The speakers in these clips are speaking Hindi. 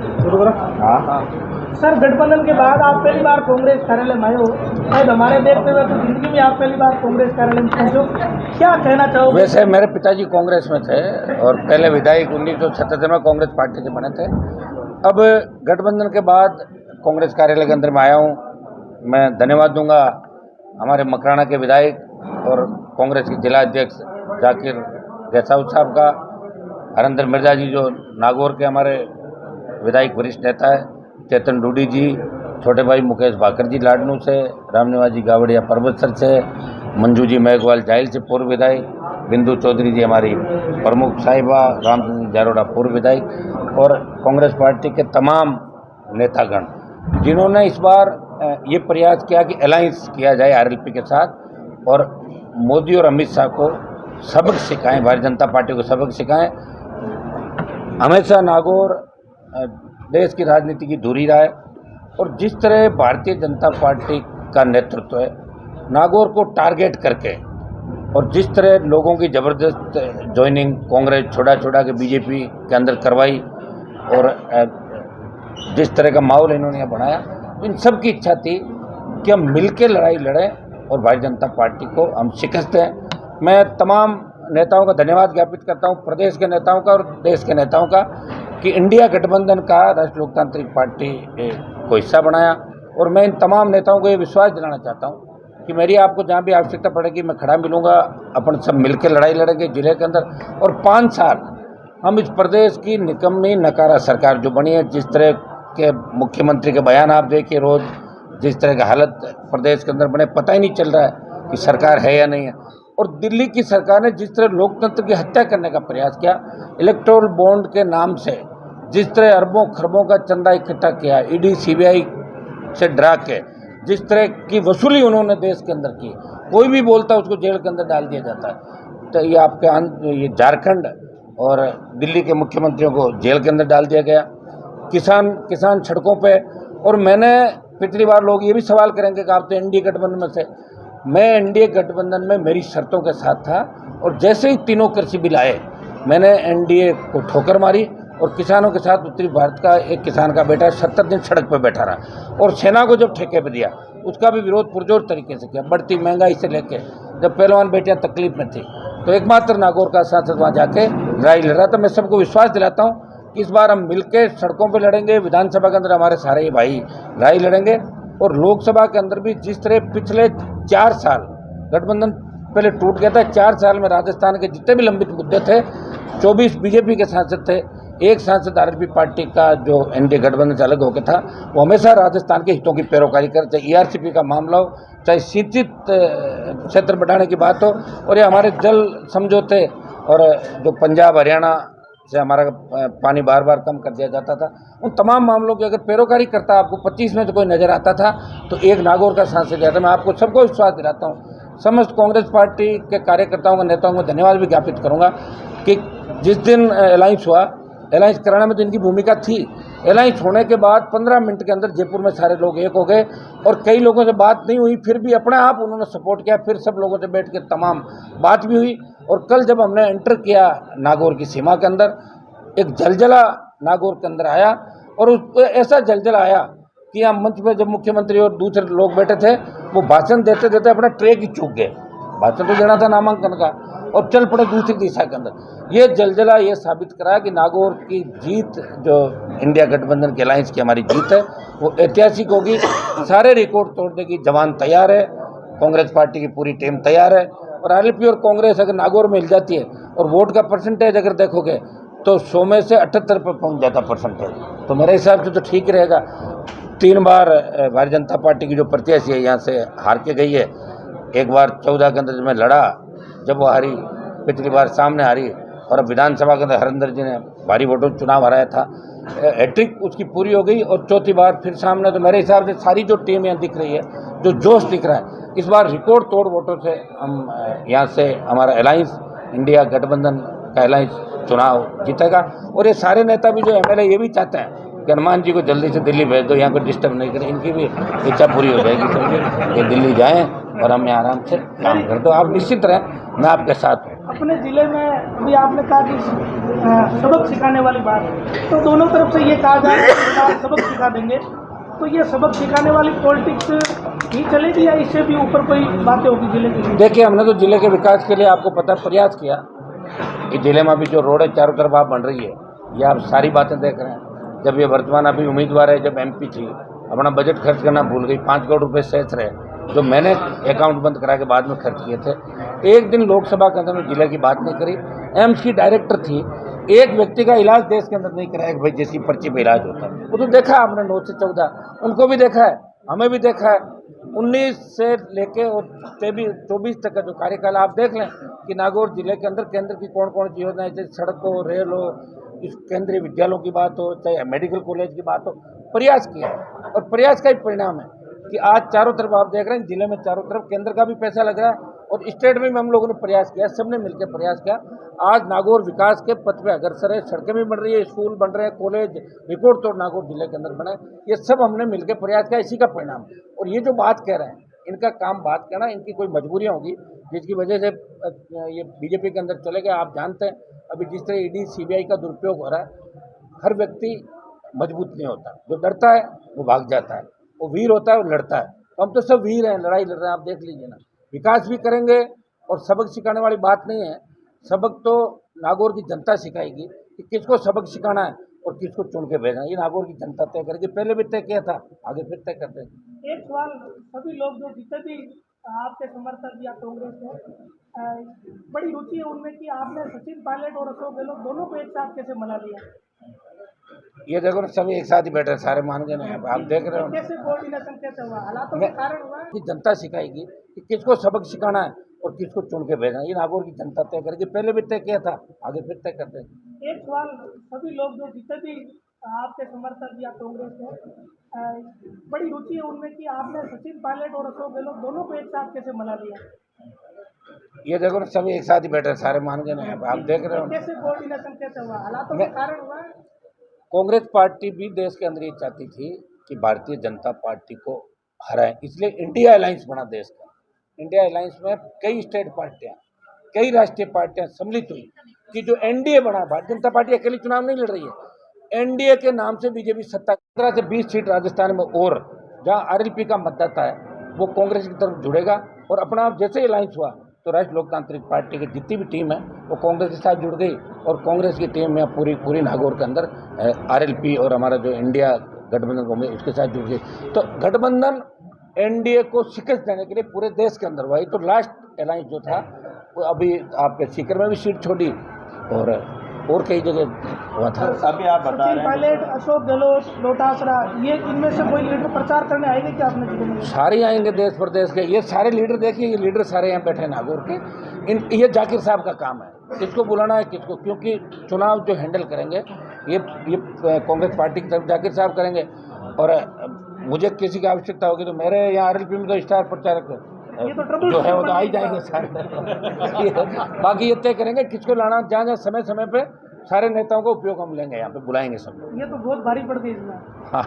हाँ। सर, गठबंधन के बाद आप पहली बार कांग्रेस कार्यालय में आए हो। शायद हमारे देखते हुए तो जिंदगी में आप पहली बार कांग्रेस कार्यालय में पहुंचो, क्या कहना चाहोगे? वैसे मेरे पिताजी कांग्रेस में थे और पहले विधायक 1977 में कांग्रेस पार्टी से बने थे। अब गठबंधन के बाद कांग्रेस कार्यालय के अंदर में आया हूँ। मैं धन्यवाद दूंगा हमारे मकराना के विधायक और कांग्रेस के जिला अध्यक्ष जाकिर गहसाउद साहब का, हरिंदर मिर्जा जी जो नागौर के हमारे विधायक वरिष्ठ नेता है, चेतन डूडी जी, छोटे भाई मुकेश भाकर जी लाडनू से, रामनिवास जी गावड़िया परबतसर से, मंजू जी मेघवाल जाहिल से पूर्व विधायक, बिंदु चौधरी जी हमारी प्रमुख साहिबा, रामचंद्र जारोड़ा पूर्व विधायक और कांग्रेस पार्टी के तमाम नेतागण जिन्होंने इस बार ये प्रयास किया कि अलायंस किया जाए आरएलपी के साथ और मोदी और अमित शाह को सबक सिखाएं, भारतीय जनता पार्टी को सबक सिखाएं। हमेशा नागौर देश की राजनीति की धुरी रहा है और जिस तरह भारतीय जनता पार्टी का नेतृत्व है नागौर को टारगेट करके और जिस तरह लोगों की ज़बरदस्त ज्वाइनिंग कांग्रेस छोड़ा के बीजेपी के अंदर करवाई और जिस तरह का माहौल इन्होंने यहाँ बनाया, इन सब की इच्छा थी कि हम मिलकर लड़ाई लड़ें और भारतीय जनता पार्टी को हम शिकस्त दें। मैं तमाम नेताओं का धन्यवाद ज्ञापित करता हूँ, प्रदेश के नेताओं का और देश के नेताओं का, कि इंडिया गठबंधन का राष्ट्रीय लोकतांत्रिक पार्टी को हिस्सा बनाया। और मैं इन तमाम नेताओं को ये विश्वास दिलाना चाहता हूँ कि मेरी आपको जहाँ भी आवश्यकता पड़ेगी मैं खड़ा मिलूँगा, अपन सब मिलकर लड़ाई लड़ेंगे जिले के अंदर। और 5 साल हम इस प्रदेश की निकम्मी नकारा सरकार जो बनी है, जिस तरह के मुख्यमंत्री के बयान आप देखिए रोज़, जिस तरह की हालत प्रदेश के अंदर बने, पता ही नहीं चल रहा है कि सरकार है या नहीं है। और दिल्ली की सरकार ने जिस तरह लोकतंत्र की हत्या करने का प्रयास किया, इलेक्टोरल बॉन्ड के नाम से जिस तरह अरबों खरबों का चंदा इकट्ठा किया, ईडी सीबीआई से डरा के जिस तरह की वसूली उन्होंने देश के अंदर की, कोई भी बोलता है उसको जेल के अंदर डाल दिया जाता है। तो ये आपके ये झारखंड और दिल्ली के मुख्यमंत्रियों को जेल के अंदर डाल दिया गया, किसान सड़कों पे। और मैंने पिछली बार लोग ये भी सवाल करेंगे कि आप तो एनडीए गठबंधन में से, मैं एनडीए गठबंधन में मेरी शर्तों के साथ था और जैसे ही तीनों कृषि बिल आए मैंने एनडीए को ठोकर मारी और किसानों के साथ उत्तरी भारत का एक किसान का बेटा 70 दिन सड़क पर बैठा रहा। और सेना को जब ठेके पे दिया उसका भी विरोध पुरजोर तरीके से किया, बढ़ती महंगाई से लेके जब पहलवान बेटियां तकलीफ में थी तो एकमात्र नागौर का सांसद वहाँ जाके लड़ाई लड़ रहा था। मैं सबको विश्वास दिलाता हूँ कि इस बार हम मिलकर सड़कों पर लड़ेंगे, विधानसभा के अंदर हमारे सारे भाई लड़ाई लड़ेंगे और लोकसभा के अंदर भी जिस तरह पिछले 4 साल गठबंधन पहले टूट गया था, 4 साल में राजस्थान के जितने भी लंबित मुद्दे थे 24 बीजेपी के सांसद थे, एक सांसद आरएलपी पार्टी का जो एनडीए गठबंधन से अलग होकर था, वो हमेशा राजस्थान के हितों की पैरोकारी कर, चाहे ईआरसीपी का मामला हो, चाहे सिंचित क्षेत्र बढ़ाने की बात हो, और ये हमारे जल समझौते और जो पंजाब हरियाणा से हमारा पानी बार बार कम कर दिया जाता था, उन तमाम मामलों की अगर पैरोकारी करता आपको 25 में से कोई नज़र आता था तो एक नागौर का सांसद आता। मैं आपको सबको विश्वास दिलाता हूँ, समस्त कांग्रेस पार्टी के कार्यकर्ताओं को, नेताओं को धन्यवाद भी ज्ञापित करूँगा कि जिस दिन अलायंस हुआ, अलायंस कराने में तो इनकी भूमिका थी। अलायंस होने के बाद 15 मिनट के अंदर जयपुर में सारे लोग एक हो गए और कई लोगों से बात नहीं हुई, फिर भी अपने आप उन्होंने सपोर्ट किया, फिर सब लोगों से बैठ के तमाम बात भी हुई। और कल जब हमने एंटर किया नागौर की सीमा के अंदर, एक जलजला नागौर के अंदर आया और उस ऐसा जलजला आया कि यहाँ मंच पर जब मुख्यमंत्री और दूसरे लोग बैठे थे वो भाषण देते देते अपना ट्रैक ही चूक गए, भाषण तो देना था नामांकन का, और चल पड़े दूसरी दिशा के अंदर। ये जलजला ये साबित करा कि नागौर की जीत, जो इंडिया गठबंधन के अलायंस की हमारी जीत है, वो ऐतिहासिक होगी, सारे रिकॉर्ड तोड़ने की जवान तैयार है, कांग्रेस पार्टी की पूरी टीम तैयार है। और आरएलपी और कांग्रेस अगर नागौर में हिल जाती है और वोट का परसेंटेज अगर देखोगे तो 100 में से 78 पर पहुँच जाता परसेंटेज, तो मेरे हिसाब से तो ठीक रहेगा। 3 बार भारतीय जनता पार्टी की जो प्रत्याशी है यहाँ से हार के गई है, एक बार 14 के अंदर जब मैं लड़ा, जब वो हारी, पिछली बार सामने हारी, और अब विधानसभा के अंदर हरिंदर जी ने भारी वोटों चुनाव हराया था, हैट्रिक उसकी पूरी हो गई और चौथी बार फिर सामने। तो मेरे हिसाब से सारी जो टीम यहाँ दिख रही है, जो जोश दिख रहा है, इस बार रिकॉर्ड तोड़ वोटों से हम यहाँ से हमारा अलायंस, इंडिया गठबंधन का अलायंस चुनाव जीतेगा। और ये सारे नेता भी जो एमएलए ये भी चाहते हैं कि हनुमान जी को जल्दी से दिल्ली भेज दो, यहाँ को डिस्टर्ब नहीं करें, इनकी भी इच्छा पूरी हो जाएगी, समझिए, ये दिल्ली जाएँ और हम यहाँ आराम से काम कर दो। आप निश्चित रहें, मैं आपके साथ हूँ। अपने ज़िले में अभी आपने कहा कि सबक सिखाने वाली बात, तो दोनों तरफ से ये कहा जाए कि सरकार सबक सिखा देंगे, तो ये सबक सिखाने वाली पॉलिटिक्स ही चलेगी या इससे भी ऊपर कोई बातें होगी जिले के लिए? देखिए, हमने तो जिले के विकास के लिए आपको पता है प्रयास किया कि जिले में अभी जो रोड है चारों तरफ आप बन रही है, ये आप सारी बातें देख रहे हैं। जब ये वर्तमान अभी उम्मीदवार है, जब एमपी थी, अपना बजट खर्च करना भूल गई, 5 करोड़ रुपए शेष रहे जो मैंने अकाउंट बंद करा के बाद में खर्च किए थे। एक दिन लोकसभा के अंदर में जिले की बात नहीं करी। एम्स की डायरेक्टर थी, एक व्यक्ति का इलाज देश के अंदर नहीं कराया कि भाई जैसी पर्ची पे इलाज होता है। वो तो देखा आपने 9 से 14, उनको भी देखा है, हमें भी देखा है। 19 से लेके और 24 तक का जो कार्यकाल आप देख लें कि नागौर जिले के अंदर केंद्र की कौन कौन सी योजनाएं, जैसे सड़क हो, रेल हो, इस केंद्रीय विद्यालयों की बात हो, चाहे मेडिकल कॉलेज की बात हो, प्रयास किया और प्रयास का ही परिणाम है कि आज चारों तरफ आप देख रहे हैं जिले में चारों तरफ केंद्र का भी पैसा लग रहा है और स्टेट में भी हम लोगों ने प्रयास किया, सबने मिलकर प्रयास किया। आज नागौर विकास के पथ पे अग्रसर है, सड़कें भी बन रही है, स्कूल बन रहे हैं, कॉलेज रिकॉर्ड तोड़ नागौर जिले के अंदर बने, ये सब हमने मिलकर प्रयास किया, इसी का परिणाम। और ये जो बात कह रहे हैं, इनका काम बात कहना, इनकी कोई मजबूरियाँ होगी जिसकी वजह से ये बीजेपी के अंदर चले गए। आप जानते हैं अभी जिस तरह ईडी सीबीआई का दुरुपयोग हो रहा है, हर व्यक्ति मजबूत नहीं होता, जो डरता है वो भाग जाता है, वो वीर होता है वो लड़ता है। तो हम तो सब वीर हैं, लड़ाई लड़ रहे हैं, आप देख लीजिए ना। विकास भी करेंगे और सबक सिखाने वाली बात नहीं है, सबक तो नागौर की जनता सिखाएगी कि किसको सबक सिखाना है और किसको चुन के भेजना है, ये नागौर की जनता तय करेगी। पहले भी तय किया था, आगे फिर तय कर देंगे। एक सवाल, सभी लोग जो जितने भी आपके समर्थक या कांग्रेस में बड़ी रुचि है उनमें कि आपने सचिन पायलट और अशोक गहलोत दोनों को एक साथ कैसे मना लिया? ये देखो ना, सभी एक साथ ही बैठे, सारे मान गए नहीं, आप देख रहे हो कैसे कोऑर्डिनेशन कैसे हुआ? हालातों के कारण हुआ है? कि जनता सिखाएगी कि किसको सबक सिखाना है और किसको चुन के भेजना है, ये नागौर की जनता तय करेगी। पहले भी तय किया था, आगे फिर तय कर देंगे। एक सवाल, सभी लोग जो जितने भी आपके समर्थक या कांग्रेस में बड़ी रुचि है उनमें कि आपने सचिन पायलट और अशोक गहलोत दोनों को एक साथ कैसे मना लिया? ये देखो ना, सभी एक साथ ही बैठे, सारे मान गए नहीं, आप देख रहे हो कैसे कोऑर्डिनेशन कैसे हुआ? हालातों के कारण हुआ है? कांग्रेस पार्टी भी देश के अंदर ये चाहती थी कि भारतीय जनता पार्टी को हराएं, इसलिए इंडिया अलायंस बना देश का। इंडिया अलायंस में कई स्टेट पार्टियां, कई राष्ट्रीय पार्टियां सम्मिलित हुई कि जो एनडीए बना, भारतीय जनता पार्टी अकेली चुनाव नहीं लड़ रही है, एनडीए के नाम से बीजेपी सत्ता 15 से 20 सीट राजस्थान में, और जहां आरएलपी का मतदाता है वो कांग्रेस की तरफ जुड़ेगा और अपना आप जैसे अलायंस हुआ तो राष्ट्रीय लोकतांत्रिक पार्टी की जितनी भी टीम है वो कांग्रेस के साथ जुड़ गई और कांग्रेस की टीम में पूरी नागौर के अंदर आरएलपी और हमारा जो इंडिया गठबंधन कांग्रेस उसके साथ जुड़ गई। तो गठबंधन एनडीए को शिकस्त देने के लिए पूरे देश के अंदर हुआ। तो लास्ट अलायंस जो था वो अभी आपके सीकर में भी सीट छोड़ी और कई जगह हुआ था। अभी आप बता सचिन रहे हैं पायलट, अशोक गहलोत, लोटासरा, ये इनमें से कोई लीडर प्रचार करने आएंगे क्या आपने जिले में? सारे आएंगे देश प्रदेश के, ये सारे लीडर देखिए, ये लीडर सारे यहाँ बैठे हैं नागौर के। ये जाकिर साहब का काम है, किसको बुलाना है किसको, क्योंकि चुनाव जो हैंडल करेंगे ये कांग्रेस पार्टी की तरफ जाकिर साहब करेंगे और मुझे किसी की आवश्यकता होगी तो मेरे यहाँ आरएलपी में तो स्टार प्रचारक जो है वो तो आ ही जाएंगे सारे। बाकी ये तय करेंगे किसको लाना, जहाँ जहाँ समय समय पे सारे नेताओं का उपयोग हम लेंगे, यहाँ पे बुलाएंगे सब लोग। ये तो बहुत भारी पड़ गई इसमें। हाँ,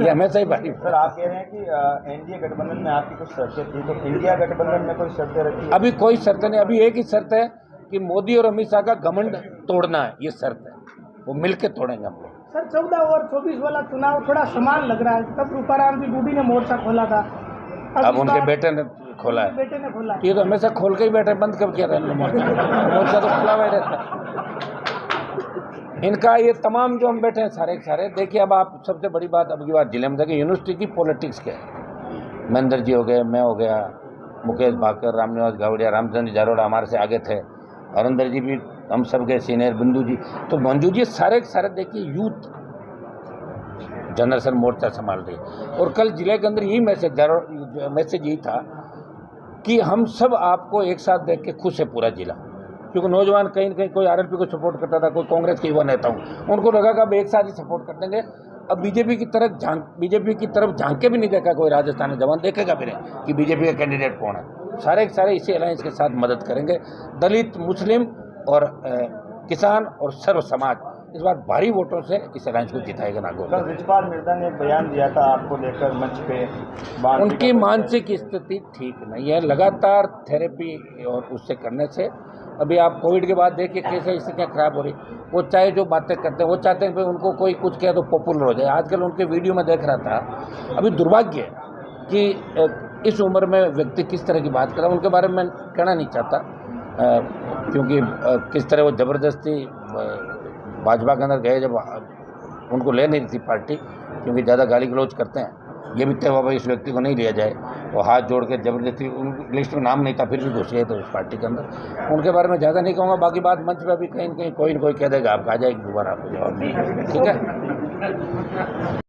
ये हमेशा ही भारी। सर, आप कह रहे हैं कि एनडीए गठबंधन में आपकी कुछ शर्तें थी, तो इंडिया गठबंधन में कोई शर्तें रखी? अभी कोई शर्त नहीं, अभी एक ही शर्त है कि मोदी और अमित शाह का घमंड तोड़ना है, ये शर्त है, वो मिलके तोड़ेंगे हम लोग। सर, 14 और 24 वाला चुनाव थोड़ा समान लग रहा है, तब रूपाराम जी बूढ़ी ने मोर्चा खोला था, अब उनके बेटे ने खोला है। बेटे ने खोला। ये तो हमेशा खोल के ही बैठे, बंद कब किया था इन्होंने मोर्चा तो खुला हुआ रहता है इनका। ये तमाम जो हम बैठे हैं सारे सारे, देखिए अब आप सबसे बड़ी बात अब की बात जिले में देखिए, यूनिवर्सिटी की पॉलिटिक्स क्या है। महेंद्र जी हो गए, मैं हो गया, मुकेश भाकर, रामनिवास गावड़िया, रामचंद्र जारोड़ा हमारे से आगे थे, अरिंदर जी भी हम सब के सीनियर, बिंदु जी, तो मंजू जी सारे सारे देखिए यूथ जनरेशन मोर्चा संभाल रही है। और कल जिले के अंदर यही मैसेज यही था कि हम सब आपको एक साथ देख के खुश है पूरा जिला, क्योंकि नौजवान कहीं न कहीं कोई आरएलपी को सपोर्ट करता था, कोई कांग्रेस के युवा नेता हूँ, उनको लगा कि अब एक साथ ही सपोर्ट कर देंगे। अब बीजेपी की तरफ झांक के भी नहीं देखा कोई राजस्थान में, जवान देखेगा भी नहीं कि बीजेपी का कैंडिडेट कौन है। सारे सारे इसी अलायंस के साथ मदद करेंगे। दलित, मुस्लिम और किसान और सर्व समाज इस बार भारी वोटों से इस अलायंस को जिताएगा नागौर। कल रिजपाल मिर्जा ने एक बयान दिया था आपको लेकर मंच पे, उनकी मानसिक स्थिति ठीक नहीं है, लगातार थेरेपी और उससे करने से अभी आप कोविड के बाद देखिए कैसे स्थितियाँ खराब हो रही। वो चाहे जो बातें करते हैं वो चाहते हैं कि उनको कोई कुछ कहे तो पॉपुलर हो जाए। आजकल उनके वीडियो में देख रहा था, अभी दुर्भाग्य है कि इस उम्र में व्यक्ति किस तरह की बात कर रहा है, उनके बारे में मैं कहना नहीं चाहता, क्योंकि किस तरह वो ज़बरदस्ती भाजपा के अंदर गए जब उनको ले नहीं रही थी पार्टी, क्योंकि ज़्यादा गाली गलौज करते हैं। ये भी तय हुआ भाई इस व्यक्ति को नहीं लिया जाए, वो हाथ जोड़ के ज़बरदस्ती, उनकी लिस्ट में नाम नहीं था फिर भी घुस गए थे उस पार्टी के अंदर। उनके बारे में ज़्यादा नहीं कहूँगा, बाकी बात मंच पर भी कहीं न कहीं कोई न कोई कह देगा, आपका आ जाएगी दोबारा आपको जवाब नहीं, ठीक है।